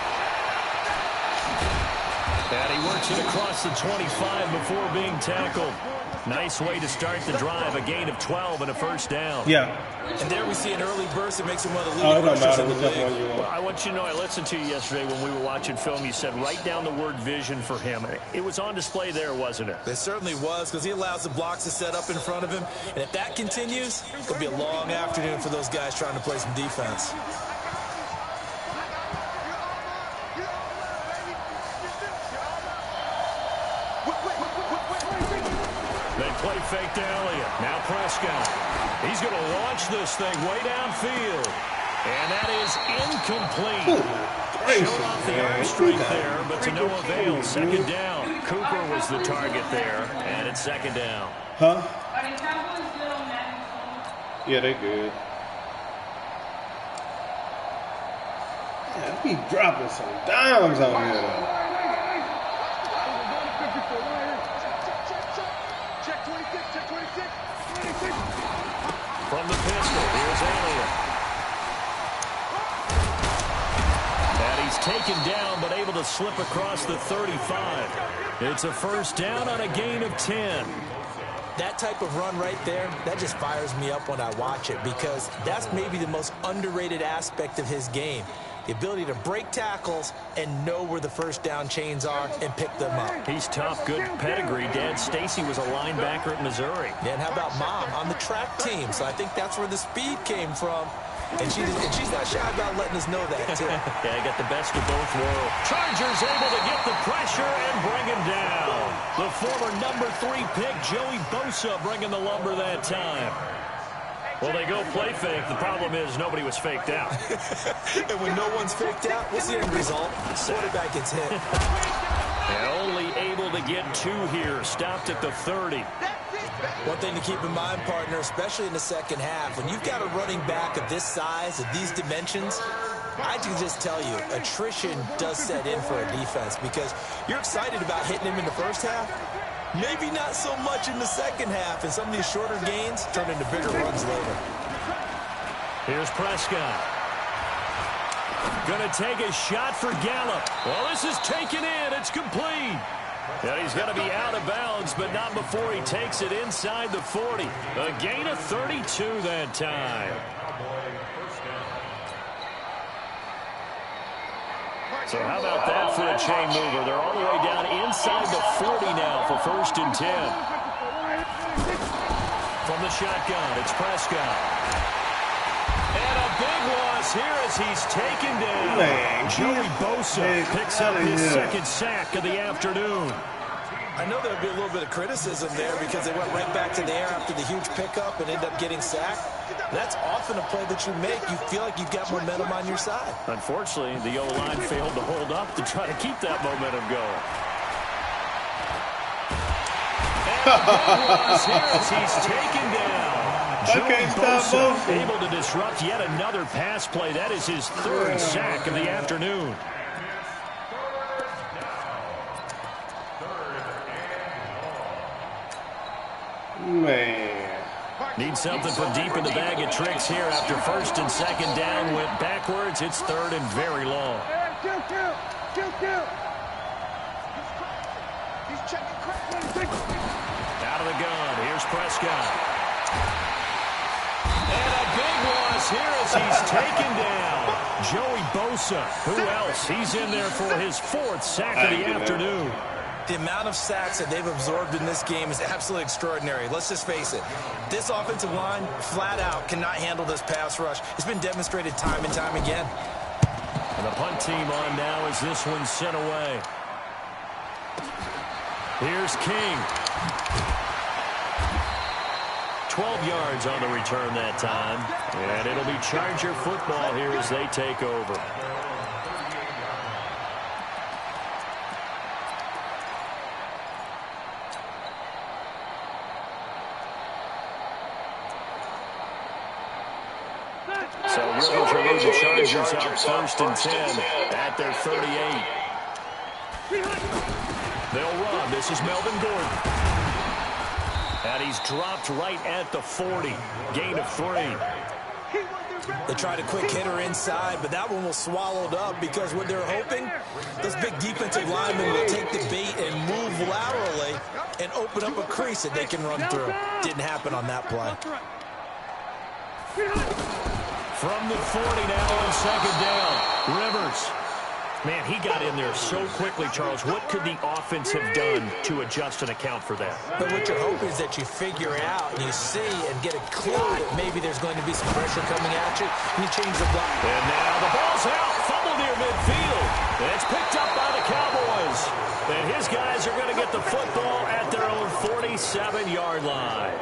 And he works it across the 25 before being tackled. Nice way to start the drive. A gain of 12 and a first down. Yeah. And there we see an early burst that makes him one of the leading rushers in the league. Well, I want you to know, I listened to you yesterday when we were watching film. You said write down the word vision for him. It was on display there, wasn't it? It certainly was, because he allows the blocks to set up in front of him. And if that continues, it'll be a long afternoon for those guys trying to play some defense. They play fake to Elliott. Now Prescott. He's going to launch this thing way downfield. And that is incomplete. Showed off the arm strength there, but to no avail. Second down. Cooper was the target there, and it's second down. Huh? Are the Cowboys good on that? Yeah, they good. Yeah, we dropping some dimes on here. From the pistol, here's Elliott. And he's taken down, but able to slip across the 35. It's a first down on a gain of 10. That type of run right there, that just fires me up when I watch it, because that's maybe the most underrated aspect of his game. The ability to break tackles and know where the first down chains are and pick them up. He's tough, good pedigree. Dad Stacy was a linebacker at Missouri. Yeah, and how about Mom on the track team? So I think that's where the speed came from. And she's not shy about letting us know that, too. Yeah, I got the best of both worlds. Chargers able to get the pressure and bring him down. The former number 3 pick, Joey Bosa, bringing the lumber that time. Well, they go play fake. The problem is nobody was faked out. And when no one's faked out, what's the end result? The quarterback gets hit. And only able to get 2 here. Stopped at the 30. One thing to keep in mind, partner, especially in the second half, when you've got a running back of this size, of these dimensions, I can just tell you, attrition does set in for a defense, because you're excited about hitting him in the first half. Maybe not so much in the second half, and some of these shorter gains turn into bigger runs later. Here's Prescott. Going to take a shot for Gallup. Well, this is taken in. It's complete. And he's going to be out of bounds, but not before he takes it inside the 40. A gain of 32 that time. So how about that for a chain mover? They're all the way down inside the 40 now for 1st and 10. From the shotgun, it's Prescott. And a big loss here as he's taken down. Man, Joey Bosa picks up his second sack of the afternoon. I know there'll be a little bit of criticism there because they went right back to the air after the huge pickup and ended up getting sacked. That's often a play that you make. You feel like you've got momentum on your side. Unfortunately, the O-line failed to hold up to try to keep that momentum going. And here as he's taken down. Joey Bosa able to disrupt yet another pass play. That is his 3rd sack of the afternoon. Man. Need something from deep in the bag of tricks here after first and second down went backwards. It's third and very long. Out of the gun. Here's Prescott. And a big loss here as he's taken down. Joey Bosa. Who else? He's in there for his 4th sack of the afternoon. The amount of sacks that they've absorbed in this game is absolutely extraordinary. Let's just face it. This offensive line, flat out, cannot handle this pass rush. It's been demonstrated time and time again. And the punt team on now as this one's sent away. Here's King. 12 yards on the return that time. And it'll be Charger football here as they take over. So Rivers will move the Chargers up first and 10 at their 38. They'll run. This is Melvin Gordon. And he's dropped right at the 40. Gain of 3. They tried a quick hitter inside, but that one was swallowed up because what they're hoping, those big defensive linemen will take the bait and move laterally and open up a crease that they can run through. Didn't happen on that play. From the 40 now on second down. Rivers. Man, he got in there so quickly, Charles. What could the offense have done to adjust and account for that? But what you're hoping is that you figure out and you see and get a clue that maybe there's going to be some pressure coming at you, and you change the block. And now the ball's out. Fumble near midfield. And it's picked up by the Cowboys. And his guys are going to get the football at their own 47-yard line.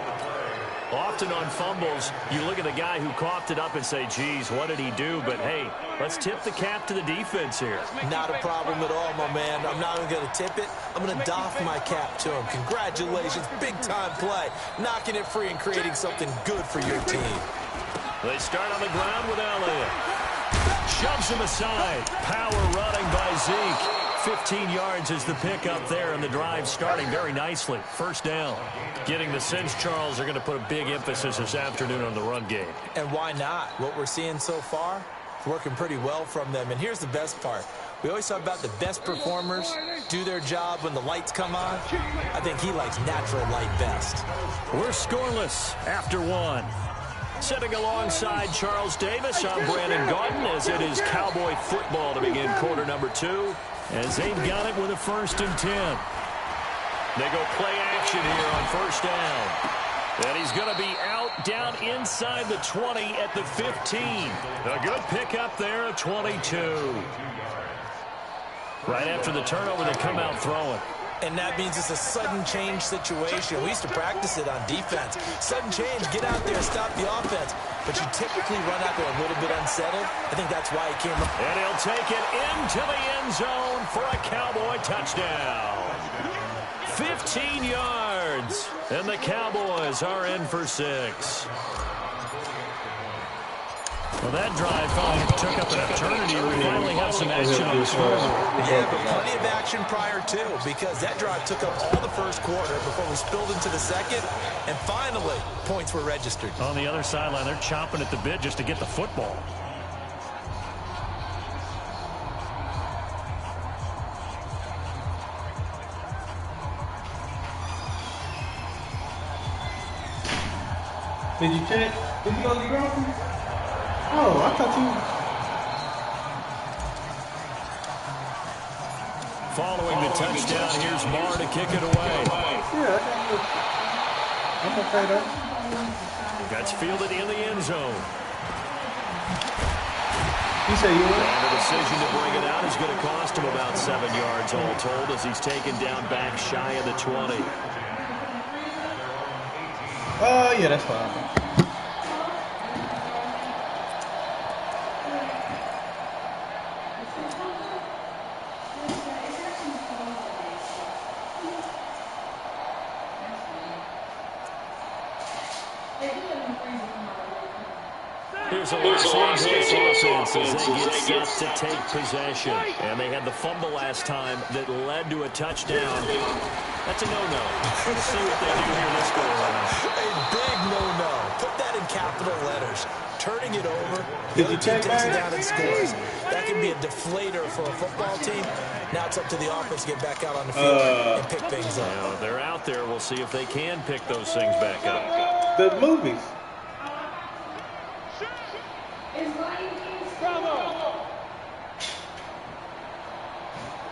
Often on fumbles, you look at the guy who coughed it up and say, geez, what did he do? But, hey, let's tip the cap to the defense here. Not a problem at all, my man. I'm not even going to tip it. I'm going to doff my cap to him. Congratulations. Big-time play. Knocking it free and creating something good for your team. They start on the ground with Elliott. Shoves him aside. Power running by Zeke. 15 yards is the pickup there, and the drive starting very nicely. First down. Getting the sense, Charles, are going to put a big emphasis this afternoon on the run game. And why not? What we're seeing so far, it's working pretty well from them. And here's the best part. We always talk about the best performers do their job when the lights come on. I think he likes natural light best. We're scoreless after 1. Sitting alongside Charles Davis, I'm Brandon Gaudin as it is Cowboy football to begin quarter number 2. As they've got it with a 1st and 10. They go play action here on first down. And he's going to be out down inside the 20 at the 15. A good pickup there at 22. Right after the turnover, they come out throwing. And that means it's a sudden change situation. We used to practice it on defense. Sudden change, get out there, stop the offense. But you typically run out there a little bit unsettled. I think that's why he came up. And he'll take it into the end zone for a Cowboy touchdown. 15 yards. And the Cowboys are in for 6. Well, that drive finally took up an eternity. We finally have some action on the scoreboard. Yeah, but plenty of action prior to, because that drive took up all the first quarter before we spilled into the second, and finally, points were registered. On the other sideline, they're chomping at the bit just to get the football. Did you check? Did you go to the groceries? Oh, I thought you... Following the touchdown, here's Marr to kick it away. Yeah, I'm okay though. That's fielded in the end zone. You say you were? And the decision to bring it out is going to cost him about 7 yards all told as he's taken down back shy of the 20. Oh, yeah, that's fine. Here's a Los Angeles offense as they get set to take possession. And they had the fumble last time that led to a touchdown. That's a no-no. Let's see what they do here this go around. A big no-no. Put that in capital letters. Turning it over. Did you check takes it that? down and scores. That can be a deflator for a football team. Now it's up to the offense to get back out on the field and pick things up. Now, if they're out there, we'll see if they can pick those things back up. The movies.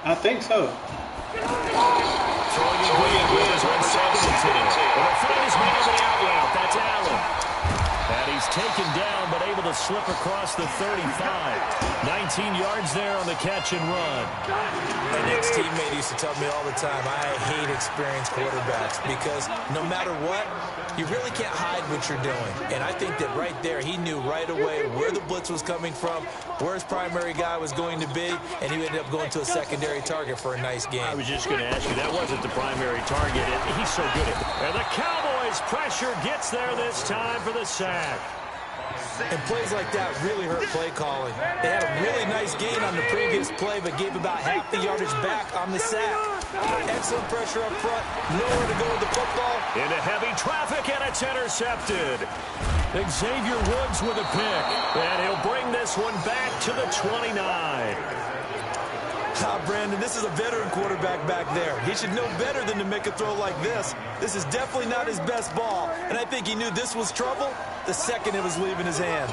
I think so. Throwing it Williams on 2nd and 10. And the fight is made over the out route. That's Allen. And he's taken down, but able to slip across the 35. 19 yards there on the catch and run. An ex-teammate used to tell me all the time, I hate experienced quarterbacks because no matter what, you really can't hide what you're doing. And I think that right there, he knew right away where the blitz was coming from, where his primary guy was going to be, and he ended up going to a secondary target for a nice game. I was just going to ask you, that wasn't the primary target. He's so good at it. And the Cowboys' pressure gets there this time for the sack. And plays like that really hurt play calling. They had a really nice gain on the previous play, but gave about half the yardage back on the sack. Excellent pressure up front. Nowhere to go with the football. Into heavy traffic, and it's intercepted. Xavier Woods with a pick. And he'll bring this one back to the 29. Brandon, this is a veteran quarterback back there. He should know better than to make a throw like this. This is definitely not his best ball, and I think he knew this was trouble the second it was leaving his hand.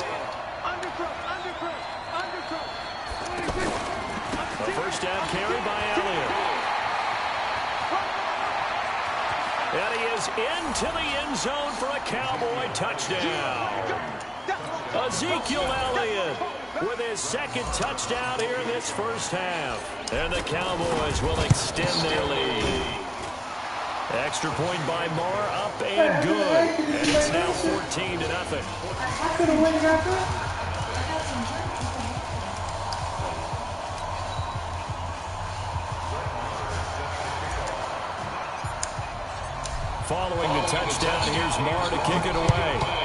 A first down carry by Elliott. And he is into the end zone for a Cowboy touchdown. Ezekiel Elliott with his second touchdown here in this first half. And the Cowboys will extend their lead. Extra point by Marr, up and good. And it's now 14-0. I could have went right there. Following the touchdown, here's Marr to kick it away.